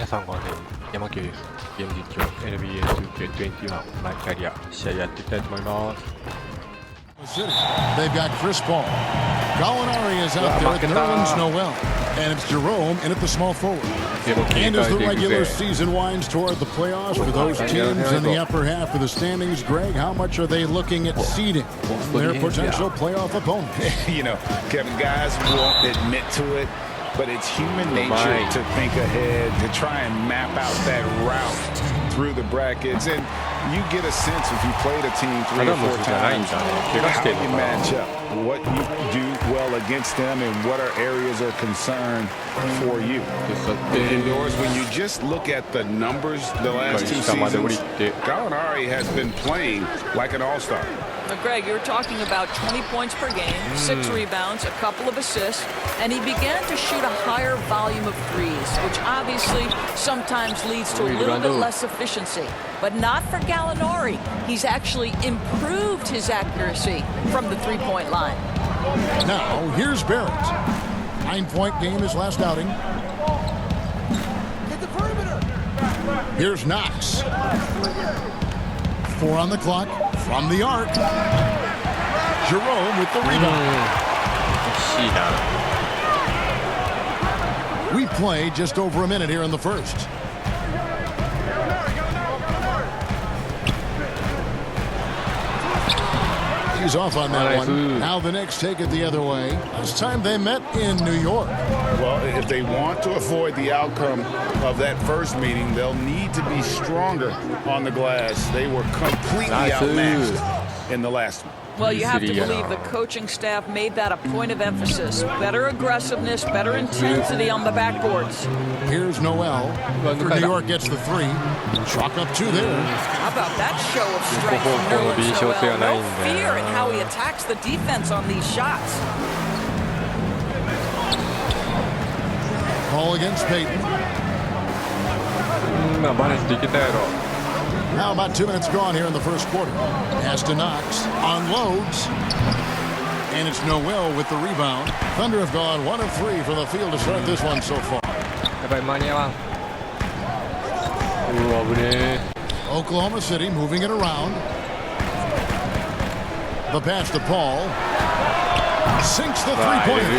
皆さんご安全に、やまけいです。ゲーム実況 NBA2K21 マイキャリア試合やっていきたいと思います。They've got Chris Paul. Gallinari is out there at Nerlens Noel. And it's Jerome in at the small forward. And as the regular season winds toward the playoffs for those teams in the upper half of the standings, Greg, how much are they looking at seeding their potential playoff opponents? You know, Kevin, guys won't admit to it, but it's human nature to think ahead, to try and map out that route through the brackets. And you get a sense if you played a team 3 or 4 times, how you match up, what you do well against them, and what are areas of concern for you. Indoors, when you just look at the numbers the last 2 seasons, Gallinari has been playing like an all-star. Now, Greg, you were talking about 20 points per game, 6 rebounds, a couple of assists, and he began to shoot a higher volume of threes, which obviously sometimes leads to a little bit less efficiency. But not for Gallinari. He's actually improved his accuracy from the three-point line. Now, here's Barrett. 9-point game his last outing. Hit the perimeter. Here's Knox. 4 on the clock. From the arc, Jerome with the rebound. We play just over a minute here in the first. He's off on that one. Now the Knicks take it the other way. Last time they met in New York. Well, if they want to avoid the outcome of that first meeting, they'll need to be stronger on the glass. They were completely outmatched in the last one. Well, you have to believe the coaching staff made that a point of emphasis. Better aggressiveness, better intensity on the backboards. Here's Noel. New York gets the 3. Chalk up 2 there. How about that show of strength from Nerlens Noel? No fear in how he attacks the defense on these shots. Ball against Payton. Now about 2 minutes gone here in the first quarter. Pass to Knox. Unloads. And it's Noel with the rebound. Thunder have gone 1 of 3 from the field to start this one so far. Oklahoma City moving it around. The pass to Paul. Sinks the three-pointer.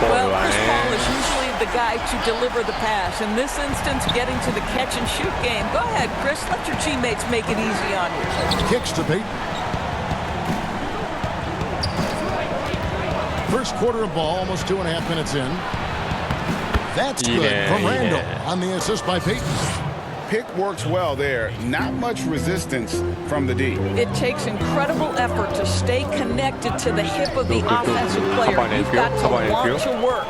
Well, Chris Paul is usually the guy to deliver the pass. In this instance, getting to the catch-and-shoot game. Go ahead, Chris. Let your teammates make it easy on you. Kicks to Payton. First quarter of ball, almost 2.5 minutes in. That's good from Randall on the assist by Payton. Pick works well there. Not much resistance from the D. It takes incredible effort to stay connected to the hip of the offensive player. You've got to want to work.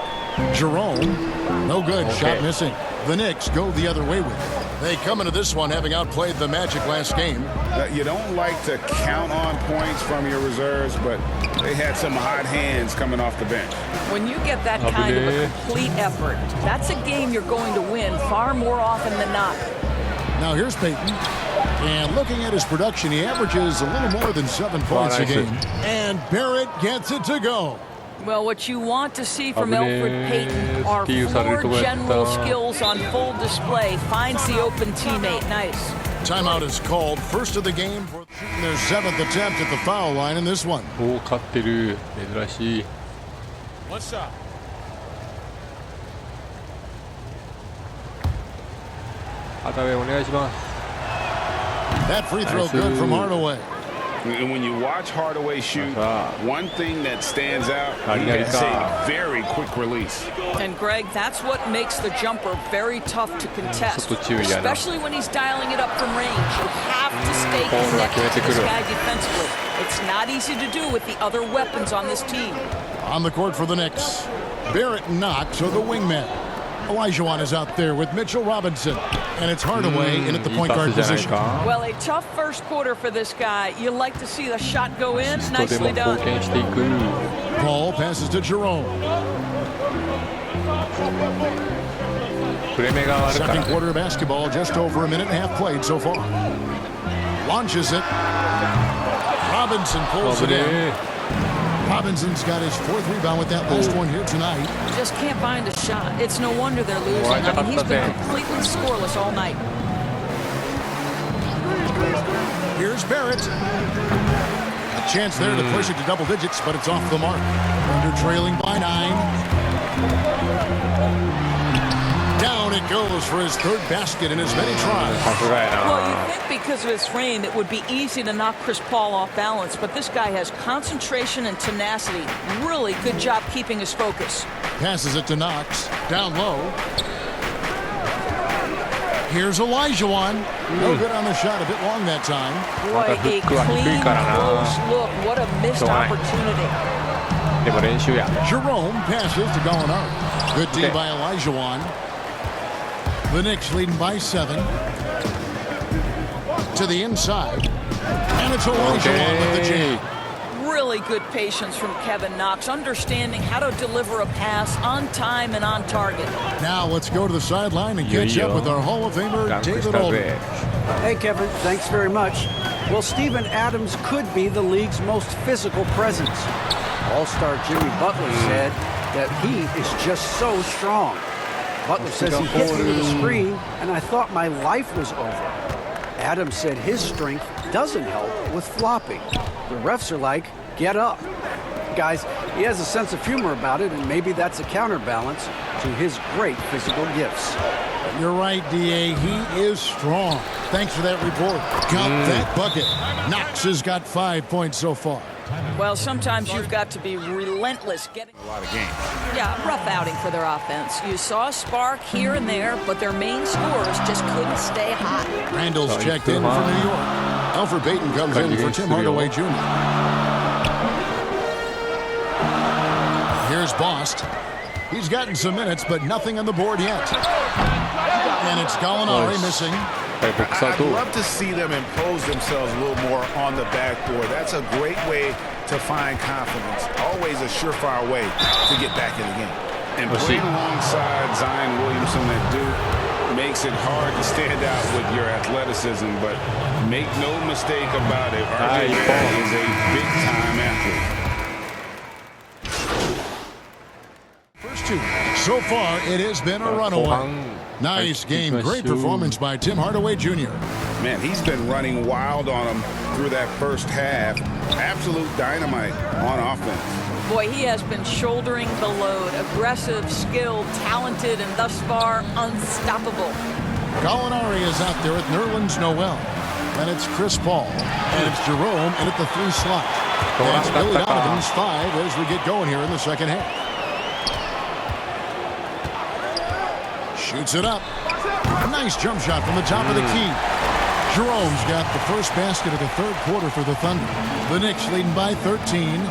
Jerome, no good, shot missing. The Knicks go the other way with it. They come into this one having outplayed the Magic last game. You don't like to count on points from your reserves, but they had some hot hands coming off the bench. When you get that kind of a complete effort, that's a game you're going to win far more often than not. Now here's Payton. And looking at his production, he averages a little more than 7 points a game. And Barrett gets it to go. Well, what you want to see from Elfrid Payton are floor general skills on full display. Finds the open teammate. Nice. Timeout is called. First of the game for their 7th attempt at the foul line in this one. What's up? That free throw good from Hardaway. And when you watch Hardaway shoot, one thing that stands out, he has a very quick release. And Greg, that's what makes the jumper very tough to contest, especially when he's dialing it up from range. You have to stay connected to this guy defensively. It's not easy to do with the other weapons on this team. On the court for the Knicks, Barrett and Knox are the wingmen. Olajuwon is out there with Mitchell Robinson. And it's Hardaway in at the point guard position. Well, a tough first quarter for this guy. You like to see the shot go in. Nicely done. Paul passes to Jerome. Second quarter of basketball, just over a minute and a half played so far. Launches it. Robinson pulls it in. Robinson's got his 4th rebound with that last one here tonight. Just can't find a shot. It's no wonder they're losing. I mean, he's been completely scoreless all night. Here's Barrett. A chance there to push it to double digits, but it's off the mark. Under trailing by 9. Down it goes for his 3rd basket in as many tries. Well, you think because of his frame, it would be easy to knock Chris Paul off balance, but this guy has concentration and tenacity. Really good job keeping his focus. Passes it to Knox. Down low. Here's Olajuwon. No good on the shot. A bit long that time. Boy, a clean, close look. What a missed opportunity. Jerome passes to Gallinari. Good D by Olajuwon. The Knicks leading by 7. To the inside. And it's Olajuwon with the jam. Really good patience from Kevin Knox, understanding how to deliver a pass on time and on target. Now let's go to the sideline and catch up with our Hall of Famer, David Aldridge. Hey, Kevin, thanks very much. Well, Steven Adams could be the league's most physical presence. All-star Jimmy Butler said that he is just so strong. Butler says he hit me with a screen, and I thought my life was over. Adams said his strength doesn't help with flopping. The refs are like, get up. Guys, he has a sense of humor about it, and maybe that's a counterbalance to his great physical gifts. You're right, D.A. He is strong. Thanks for that report. Count that bucket. Knox has got 5 points so far. Well, sometimes you've got to be relentless getting A lot of games. Yeah, rough outing for their offense. You saw a spark here and there, but their main scorers just couldn't stay hot. Randall's checked in for New York. Alfred Payton comes in for Tim Hardaway Jr. Here's Bost. He's gotten some minutes, but nothing on the board yet. And it's Gallinari missing. I'd love to see them impose themselves a little more on the backboard. That's a great way to find confidence. Always a surefire way to get back in the game. And playing alongside Zion Williamson at Duke makes it hard to stand out with your athleticism, but make no mistake about it, RJ is a big-time athlete. First two. So far, it has been a runaway. Nice game. Great performance by Tim Hardaway Jr. Man, he's been running wild on him through that first half. Absolute dynamite on offense. Boy, he has been shouldering the load. Aggressive, skilled, talented, and thus far, unstoppable. Gallinari is out there with Nerlens Noel. And it's Chris Paul. And it's Jerome in at the 3 slot. That's Billy Donovan's 5 as we get going here in the second half. Shoots it up. A nice jump shot from the top of the key. Jerome's got the first basket of the 3rd quarter for the Thunder. The Knicks leading by 13.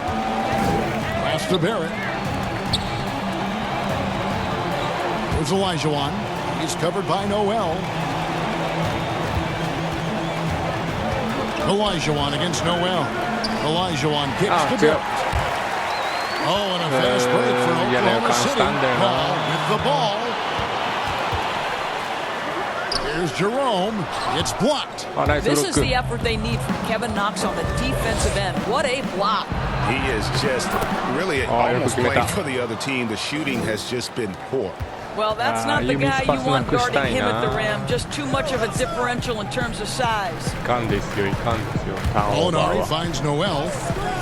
Pass to Barrett. Here's Olajuwon. He's covered by Noel. Olajuwon against Noel. Olajuwon kicks to Barrett. Oh, and a fast break for Oklahoma City. Paul with the ball. Here's Jerome. It's blocked. This is the effort they need from Kevin Knox on the defensive end. What a block. He is just really almost playing for the other team. The shooting has just been poor. Well, that's not the guy you want guarding him at the rim. Just too much of a differential in terms of size. Gallinari finds Noel.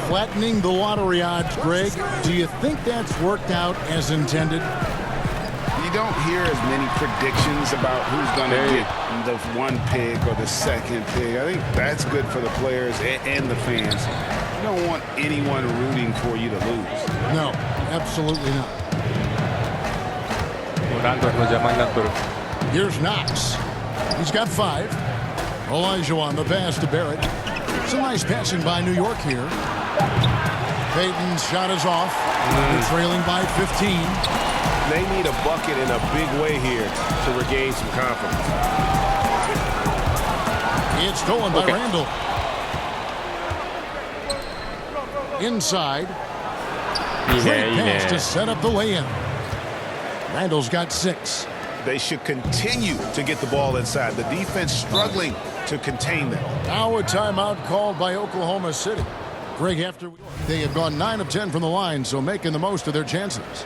Flattening the lottery odds, Greg. Do you think that's worked out as intended? You don't hear as many predictions about who's going to get the 1 pick or the 2nd pick. I think that's good for the players and the fans. You don't want anyone rooting for you to lose. No, absolutely not. Here's Knox. He's got 5. Olajuwon the pass to Barrett. Some nice passing by New York here. Payton's shot is off. They're trailing by 15. They need a bucket in a big way here to regain some confidence. It's stolen by Randall. Inside. Great pass to set up the lay-in. Randall's got 6. They should continue to get the ball inside. The defense struggling to contain them. Now a timeout called by Oklahoma City. Greg, after They have gone 9 of 10 from the line, so making the most of their chances.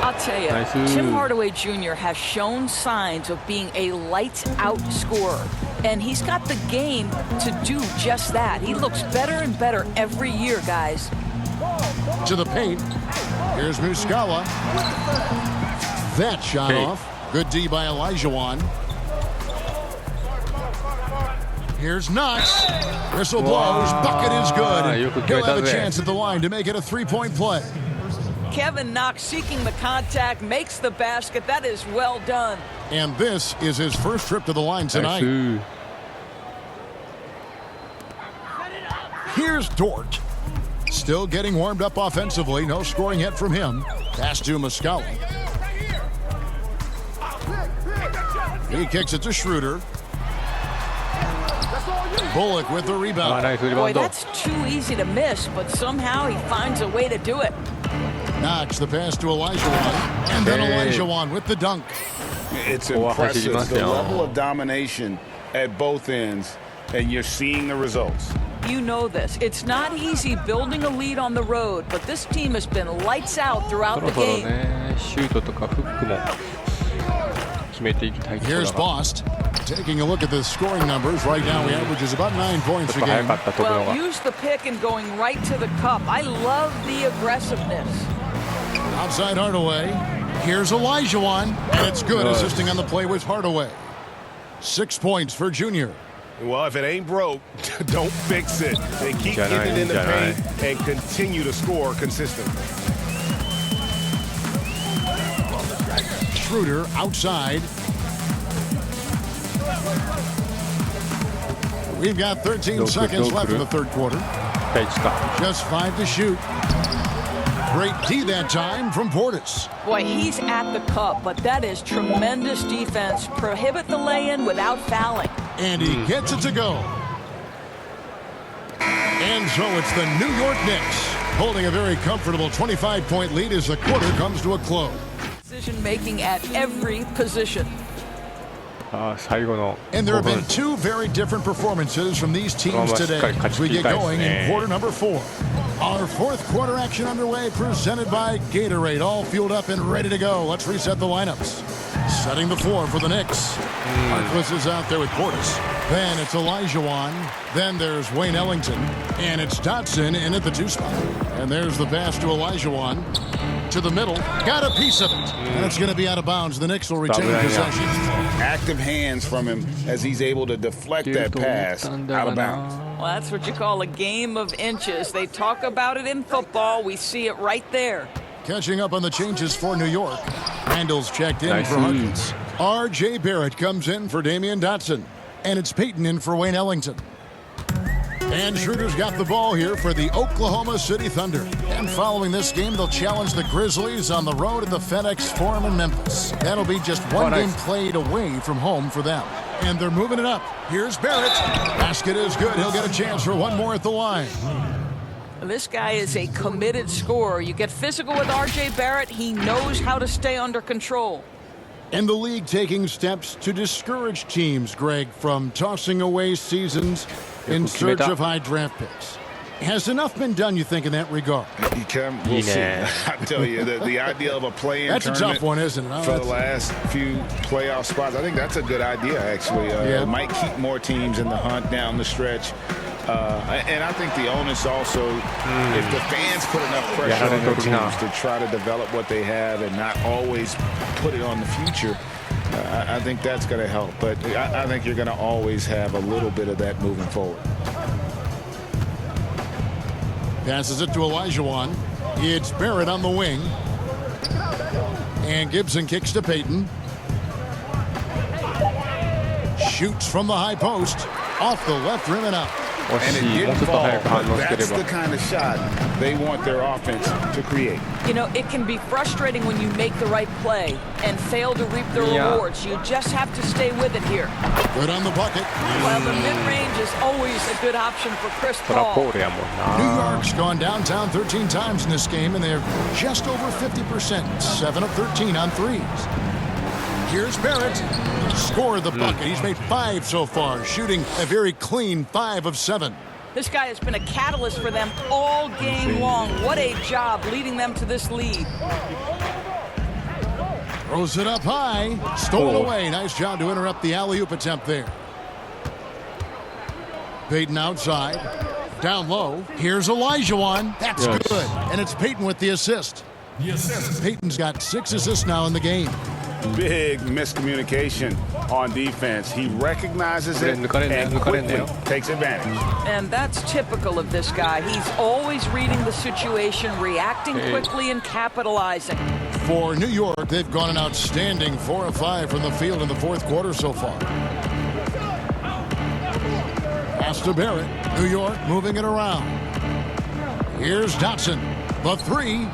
I'll tell you, Tim Hardaway Jr. has shown signs of being a lights-out scorer, and he's got the game to do just that. He looks better and better every year, guys. To the paint. Here's Muscala. That shot off. Good D by Olajuwon. Here's Knox. Whistle blows. Bucket is good. He'll have a chance at the line to make it a three-point play. Kevin Knox seeking the contact, makes the basket. That is well done. And this is his first trip to the line tonight. Here's Dort. Still getting warmed up offensively. No scoring yet from him. Pass to Muscala. He kicks it to Schroeder. Bullock with the rebound. Boy, that's too easy to miss, but somehow he finds a way to do it. Knox the pass to Olajuwon. And then Olajuwon with the dunk. It's impressive, the level of domination at both ends, and you're seeing the results. You know this. It's not easy building a lead on the road, but this team has been lights out throughout the game. Here's Bost. Taking a look at the scoring numbers. Right now, he averages about 9 points a game. Well, use the pick and going right to the cup. I love the aggressiveness. Outside Hardaway. Here's Olajuwon. And it's good. Assisting on the play with Hardaway. 6 points for Junior. Well, if it ain't broke, don't fix it. They keep getting it in the paint and continue to score consistently. Schroeder outside. We've got 13 seconds left in the third quarter. Just 5 to shoot. Great D that time from Portis. Boy, he's at the cup, but that is tremendous defense. Prohibit the lay-in without fouling. And he gets it to go. And so it's the New York Knicks holding a very comfortable 25-point lead as the quarter comes to a close. Decision-making at every position. And there have been 2 very different performances from these teams today as we get going in quarter number 4. Our fourth quarter action underway, presented by Gatorade, all fueled up and ready to go. Let's reset the lineups. Setting the floor for the Knicks. Marquis is out there with Portis. Then it's Olajuwon. Then there's Wayne Ellington. And it's Dotson in at the 2 spot. And there's the pass to Olajuwon. To the middle. Got a piece of it. And it's going to be out of bounds. The Knicks will retain possession. Active hands from him as he's able to deflect that pass out of bounds. Well, that's what you call a game of inches. They talk about it in football. We see it right there. Catching up on the changes for New York. Randall's checked in for Harkins. R.J. Barrett comes in for Damian Dotson. And it's Peyton in for Wayne Ellington. And Schroeder's got the ball here for the Oklahoma City Thunder. And following this game, they'll challenge the Grizzlies on the road at the FedEx Forum in Memphis. That'll be just one game played away from home for them. And they're moving it up. Here's Barrett. Basket is good. He'll get a chance for one more at the line. This guy is a committed scorer. You get physical with R.J. Barrett, he knows how to stay under control. And the league taking steps to discourage teams, Greg, from tossing away seasons in search of high draft picks. Has enough been done, you think, in that regard? We'll see. I tell you, the idea of a play-in tournament, that's a tough one, isn't it? For the last few playoff spots, I think that's a good idea, actually. It might keep more teams in the hunt down the stretch. And I think the onus also, if the fans put enough pressure on their teams to try to develop what they have and not always put it on the future, I think that's going to help. But I think you're going to always have a little bit of that moving forward. Passes it to Olajuwon. It's Barrett on the wing. And Gibson kicks to Peyton. Shoots from the high post. Off the left rim and out. And it didn't fall, but that's the kind of shot they want their offense to create. You know, it can be frustrating when you make the right play and fail to reap the rewards. You just have to stay with it here. Good on the bucket. Well, the mid-range is always a good option for Chris Paul. New York's gone downtown 13 times in this game, and they're just over 50%, 7 of 13 on threes. Here's Barrett. Scored the bucket. He's made 5 so far, shooting a very clean 5 of 7. This guy has been a catalyst for them all game long. What a job leading them to this lead. Throws it up high. Stolen away. Nice job to interrupt the alley-oop attempt there. Payton outside. Down low. Here's Olajuwon. That's good. And it's Payton with the assist. Payton's got 6 assists now in the game. Big miscommunication on defense. He recognizes it and quickly takes advantage. And that's typical of this guy. He's always reading the situation, reacting quickly, and capitalizing. For New York, they've gone an outstanding 4 of 5 from the field in the fourth quarter so far. Pass to Barrett. New York moving it around. Here's Dotson. The 3.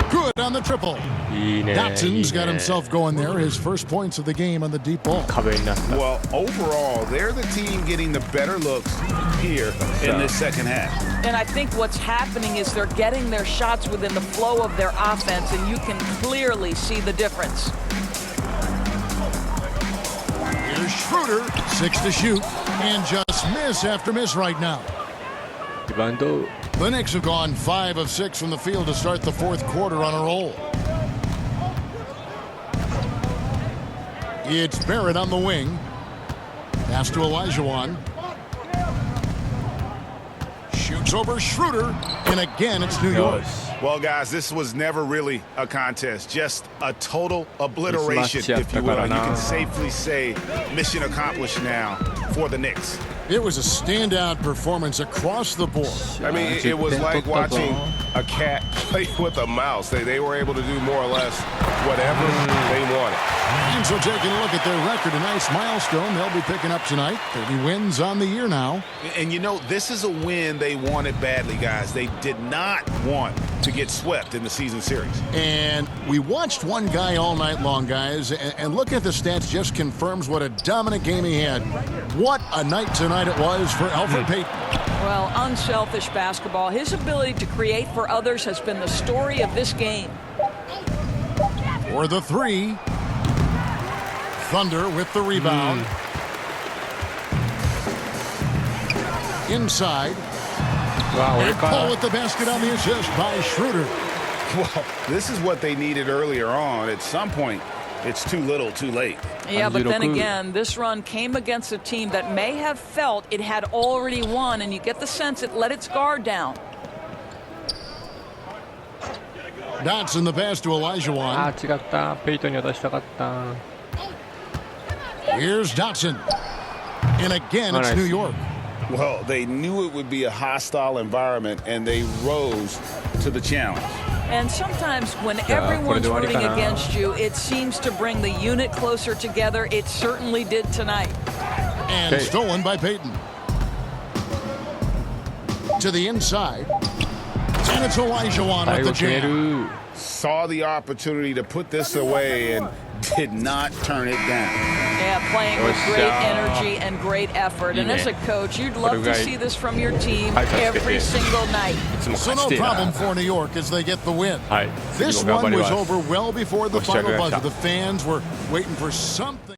Good on the triple. Dotson's got himself going there. His first points of the game on the deep ball. Well, overall, they're the team getting the better looks here in this second half. And I think what's happening is they're getting their shots within the flow of their offense, and you can clearly see the difference. Here's Schroeder. 6 to shoot. And just miss after miss right now. The Knicks have gone 5 of 6 from the field to start the fourth quarter on a roll. It's Barrett on the wing. Pass to Olajuwon. Shoots over Schroeder. And again, it's New York. Well, guys, this was never really a contest. Just a total obliteration, if you will. You can safely say mission accomplished now for the Knicks. It was a standout performance across the board. I mean, it was like watching a cat play with a mouse. They were able to do more or less whatever they wanted. And so taking a look at their record, a nice milestone they'll be picking up tonight. 30 wins on the year now. And you know, this is a win they wanted badly, guys. They did not want to get swept in the season series. And we watched one guy all night long, guys, and looking at the stats just confirms what a dominant game he had. What a night tonight it was for Elfrid Payton. Well, unselfish basketball. His ability to create for others has been the story of this game. For the 3. Thunder with the rebound. Inside. And Paul with the basket on the assist by Schroeder. Well, this is what they needed earlier on. At some point, it's too little, too late. Yeah, but then again, this run came against a team that may have felt it had already won, and you get the sense it let its guard down. Dotson the pass to Olajuwon. Here's Dotson. And again, it's New York. Well, they knew it would be a hostile environment, and they rose to the challenge. And sometimes when everyone's rooting against you, it seems to bring the unit closer together. It certainly did tonight. And stolen by Payton. To the inside. And it's Olajuwon with the jam. Saw the opportunity to put this away and did not turn it down. Yeah, playing with great energy and great effort. And as a coach, you'd love to see this from your team every single night. So no problem for New York as they get the win. This one was over well before the final buzzer. The fans were waiting for something.